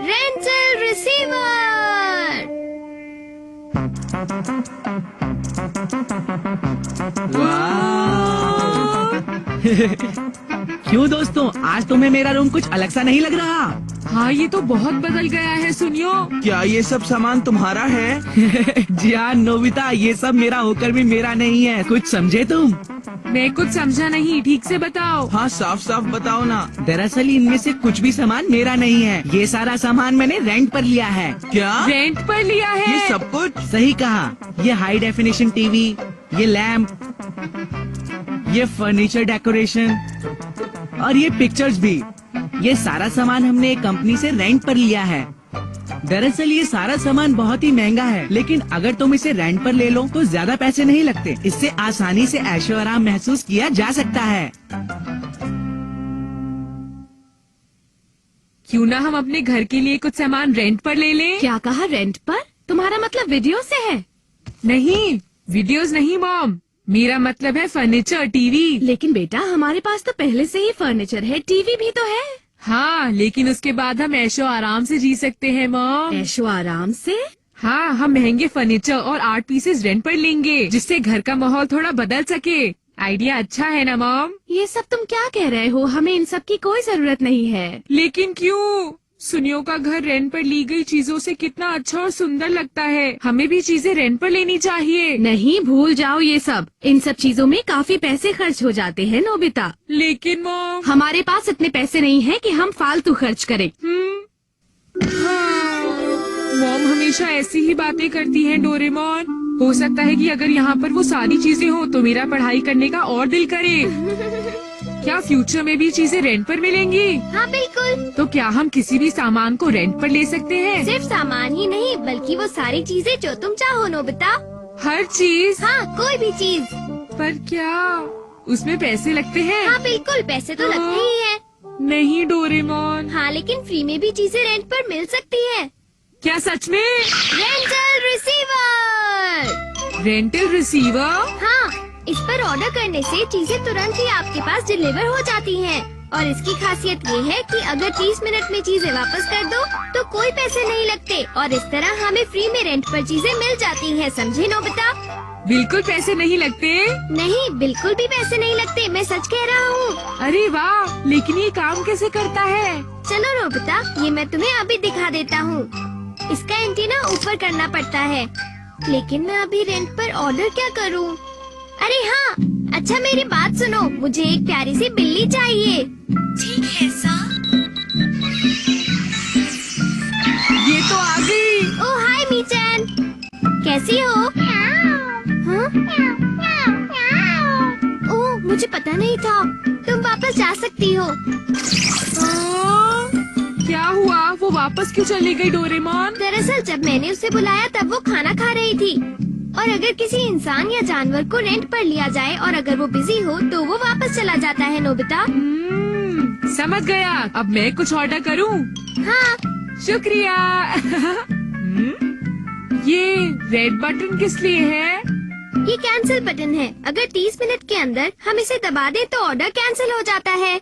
Rental receiver. क्यों दोस्तों, आज तुम्हें मेरा रूम कुछ अलग सा नहीं लग रहा? हाँ, ये तो बहुत बदल गया है। सुनियो, क्या ये सब सामान तुम्हारा है? जी हाँ नोबिता, ये सब मेरा होकर भी मेरा नहीं है। कुछ समझे तुम? मैं कुछ समझा नहीं, ठीक से बताओ। हाँ, साफ साफ बताओ ना। दरअसल इनमें से कुछ भी सामान मेरा नहीं है। ये सारा सामान मैंने रेंट पर लिया है। क्या? रेंट पर लिया है? ये सब कुछ? सही कहा। ये हाई डेफिनेशन टीवी, ये लैंप, ये फर्नीचर डेकोरेशन और ये पिक्चर्स भी, ये सारा सामान हमने एक कंपनी से रेंट पर लिया है। दरअसल ये सारा सामान बहुत ही महंगा है, लेकिन अगर तुम इसे रेंट पर ले लो तो ज्यादा पैसे नहीं लगते। इससे आसानी से ऐशो आराम महसूस किया जा सकता है। क्यों ना हम अपने घर के लिए कुछ सामान रेंट पर ले लें? क्या कहा, रेंट पर? तुम्हारा मतलब वीडियो से है? नहीं, वीडियोस नहीं मॉम, मेरा मतलब है फर्नीचर, टीवी। लेकिन बेटा, हमारे पास तो पहले से ही फर्नीचर है, टीवी भी तो है। हाँ, लेकिन उसके बाद हम ऐशो आराम से जी सकते हैं मॉम। ऐशो आराम से? हाँ, हम महंगे फर्नीचर और आर्ट पीसेस रेंट पर लेंगे, जिससे घर का माहौल थोड़ा बदल सके। आइडिया अच्छा है ना मॉम? ये सब तुम क्या कह रहे हो? हमें इन सब की कोई जरूरत नहीं है। लेकिन क्यों? सुनियो का घर रेंट पर ली गई चीजों से कितना अच्छा और सुंदर लगता है। हमें भी चीजें रेंट पर लेनी चाहिए। नहीं, भूल जाओ ये सब। इन सब चीजों में काफी पैसे खर्च हो जाते हैं नोबिता। लेकिन मॉम, हमारे पास इतने पैसे नहीं हैं कि हम फालतू खर्च करें। हाँ। मॉम हमेशा ऐसी ही बातें करती है डोरेमोन। हो सकता है कि अगर यहाँ पर वो सारी चीजें हो तो मेरा पढ़ाई करने का और दिल करे। क्या फ्यूचर में भी चीजें रेंट पर मिलेंगी? हाँ बिल्कुल। तो क्या हम किसी भी सामान को रेंट पर ले सकते हैं? सिर्फ सामान ही नहीं, बल्कि वो सारी चीजें जो तुम चाहो नोबिता। हर चीज? हाँ, कोई भी चीज। पर क्या उसमें पैसे लगते हैं? हाँ बिल्कुल, पैसे तो लगते ही हैं। नहीं डोरेमोन। हाँ, लेकिन फ्री में भी चीजें रेंट पर मिल सकती है। क्या सच में? Rental receiver. Rental receiver? हाँ, इस पर ऑर्डर करने से चीजें तुरंत ही आपके पास डिलीवर हो जाती हैं। और इसकी खासियत ये है कि अगर 30 मिनट में चीजें वापस कर दो तो कोई पैसे नहीं लगते, और इस तरह हमें फ्री में रेंट पर चीजें मिल जाती हैं। समझे नोबिता? बिल्कुल पैसे नहीं लगते? नहीं, बिल्कुल भी पैसे नहीं लगते, मैं सच कह रहा हूँ। अरे वाह, लेकिन ये काम कैसे करता है? चलो नोबिता, ये मैं तुम्हें अभी दिखा देता हूँ। इसका एंटीना ऊपर करना पड़ता है। लेकिन मैं अभी रेंट पर ऑर्डर क्या करूँ? अरे हाँ, अच्छा मेरी बात सुनो, मुझे एक प्यारी सी बिल्ली चाहिए। ठीक है सर। ये तो आ गई। ओह हाय मीचन, कैसी हो? हाँ? ओह, मुझे पता नहीं था। तुम वापस जा सकती हो। क्या हुआ? वो वापस क्यों चली गई डोरेमोन? दरअसल जब मैंने उसे बुलाया तब वो खाना खा रही थी। और अगर किसी इंसान या जानवर को रेंट पर लिया जाए और अगर वो बिजी हो तो वो वापस चला जाता है नोबिता। समझ गया। अब मैं कुछ ऑर्डर करूं? हाँ। शुक्रिया। ये रेड बटन किस लिए है? ये कैंसिल बटन है। अगर 30 मिनट के अंदर हम इसे दबा दें तो ऑर्डर कैंसिल हो जाता है।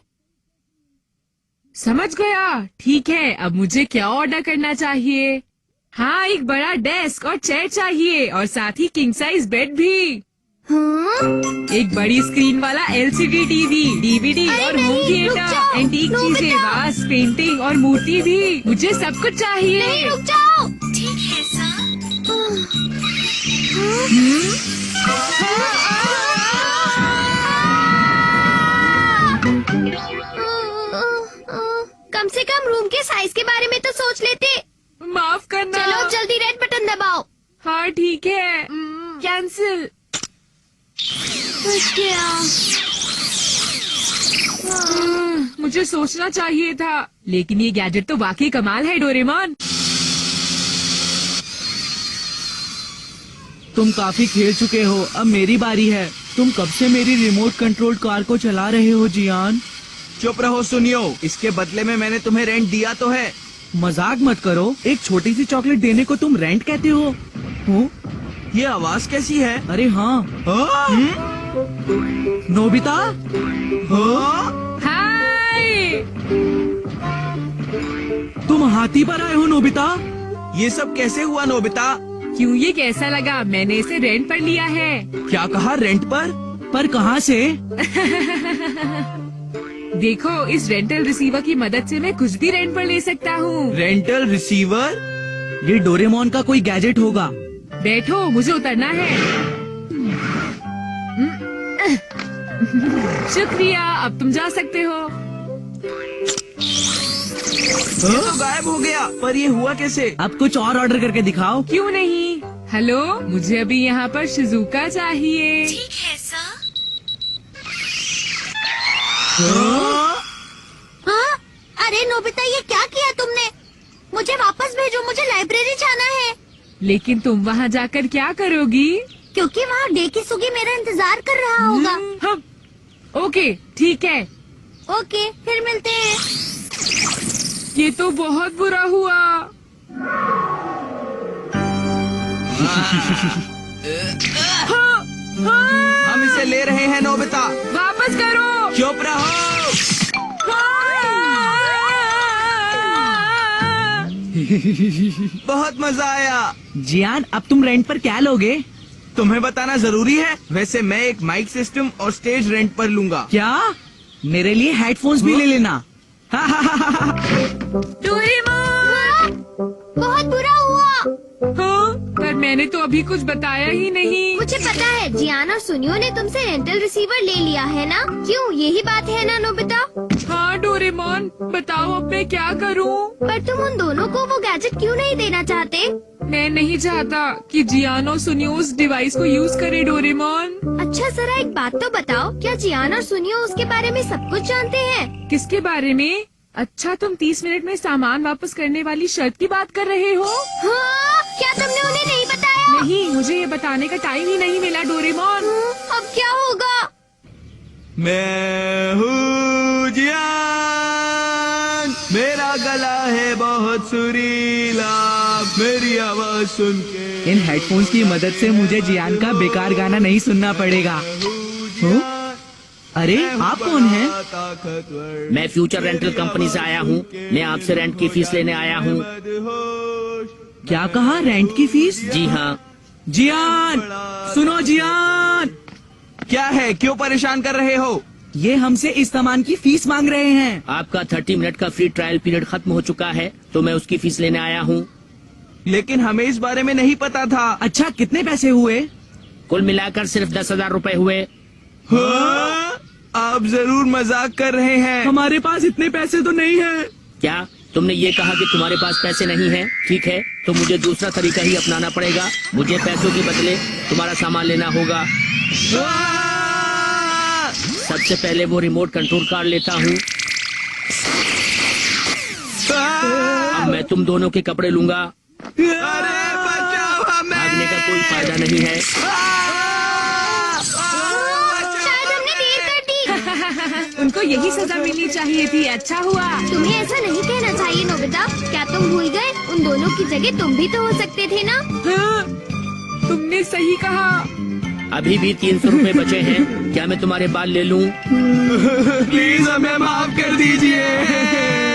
समझ गया। ठीक है, अब मुझे क्या ऑर्डर करना चाहिए? हाँ, एक बड़ा डेस्क और चेयर चाहिए, और साथ ही किंग साइज बेड भी। एक बड़ी स्क्रीन वाला LCD टीवी, DVD और होम थिएटर, एंटीक चीजें, वास, पेंटिंग और मूर्ति भी। मुझे सब कुछ चाहिए। नहीं, रुक जाओ। ठीक है सर। कम से कम रूम के साइज के बारे में तो सोच लेते। माफ करना। चलो जल्दी रेड बटन दबाओ। हाँ ठीक है। कैंसिल। मुझे सोचना चाहिए था, लेकिन ये गैजेट तो वाकई कमाल है डोरेमोन। तुम काफी खेल चुके हो, अब मेरी बारी है। तुम कब से मेरी रिमोट कंट्रोल कार को चला रहे हो जियान? चुप रहो सुनियो, इसके बदले में मैंने तुम्हें रेंट दिया तो है। मजाक मत करो, एक छोटी सी चॉकलेट देने को तुम रेंट कहते हो? ये आवाज कैसी है? अरे हाँ, नोबिता। हाय। तुम हाथी पर आए हो नोबिता? ये सब कैसे हुआ नोबिता? क्यों, ये कैसा लगा? मैंने इसे रेंट पर लिया है। क्या कहा, रेंट पर? पर कहाँ से? देखो, इस रेंटल रिसीवर की मदद से मैं कुछ भी रेंट पर ले सकता हूँ। Rental receiver? ये डोरेमोन का कोई गैजेट होगा। बैठो, मुझे उतरना है। शुक्रिया, अब तुम जा सकते हो। ये तो गायब हो गया, पर ये हुआ कैसे? अब कुछ और ऑर्डर करके दिखाओ। क्यों नहीं? हेलो, मुझे अभी यहाँ पर शिजुका चाहिए। ठीक है सर। हाँ? अरे नोबिता, ये क्या किया तुमने? मुझे वापस भेजो, मुझे लाइब्रेरी जाना है। लेकिन तुम वहाँ जाकर क्या करोगी? क्योंकि वहाँ डेकिसुगी मेरा इंतजार कर रहा होगा। हम, ओके, ठीक है। ओके, फिर मिलते हैं। ये तो बहुत बुरा हुआ। हाँ, हाँ, हम इसे ले रहे हैं नोबिता। वापस करो। चुप रहो। बहुत मजा आया। जियान, अब तुम रेंट पर क्या लोगे? तुम्हें बताना जरूरी है? वैसे मैं एक माइक सिस्टम और स्टेज रेंट पर लूंगा। क्या? मेरे लिए हेडफोन्स भी ले लेना। डोरेमोन! बहुत बुरा हुआ। हाँ, पर मैंने तो अभी कुछ बताया ही नहीं। मुझे पता है, जियान और सुनियो ने तुमसे रेंटल रिसीवर ले लिया है ना? क्यों, यही बात है ना नोबिता? हाँ डोरेमोन, बताओ अब मैं क्या करूँ? पर तुम उन दोनों को वो गैजेट क्यों नहीं देना चाहते? मैं नहीं चाहता कि जियान और सुनियो उस डिवाइस को यूज करे डोरेमोन। अच्छा जरा एक बात तो बताओ, क्या जियान और सुनियो उसके बारे में सब कुछ जानते हैं? किसके बारे में? अच्छा, तुम 30 मिनट में सामान वापस करने वाली शर्त की बात कर रहे हो? हाँ, क्या तुमने उन्हें नहीं बताया? नहीं, मुझे ये बताने का टाइम ही नहीं मिला डोरेमोन। अब क्या होगा? मैं हूँ जियान, मेरा गला है बहुत सुरीला, मेरी आवाज सुन के। इन हेडफोन्स की मदद से मुझे जियान का बेकार गाना नहीं सुनना पड़ेगा। हो? अरे, आप कौन हैं? मैं फ्यूचर रेंटल कंपनी से आया हूँ। मैं आपसे रेंट की फीस लेने आया हूँ। क्या कहा, रेंट की फीस? जी हाँ। जियान, सुनो जियान। क्या है, क्यों परेशान कर रहे हो? ये हमसे इस सामान की फीस मांग रहे हैं। आपका 30 मिनट का फ्री ट्रायल पीरियड खत्म हो चुका है, तो मैं उसकी फीस लेने आया हूँ। लेकिन हमें इस बारे में नहीं पता था। अच्छा, कितने पैसे हुए? कुल मिलाकर सिर्फ 10,000 रूपए हुए। हाँ? आप जरूर मजाक कर रहे हैं। हमारे पास इतने पैसे तो नहीं है। क्या तुमने ये कहा कि तुम्हारे पास पैसे नहीं हैं? ठीक है, तो मुझे दूसरा तरीका ही अपनाना पड़ेगा। मुझे पैसों के बदले तुम्हारा सामान लेना होगा। सबसे पहले वो रिमोट कंट्रोल कार लेता हूँ। अब मैं तुम दोनों के कपड़े लूंगा। अरे बचाओ हमें। भागने का कोई फायदा नहीं है। शायद हमने देर कर दी। उनको यही सजा मिलनी चाहिए थी। अच्छा हुआ। तुम्हें ऐसा नहीं कहना चाहिए नोबिता। क्या तुम भूल गए? उन दोनों की जगह तुम भी तो हो सकते थे ना? हाँ, तुमने सही कहा। अभी भी 300 रूपए बचे हैं। क्या मैं तुम्हारे बाल ले लूं? प्लीज हमें माफ कर दीजिए।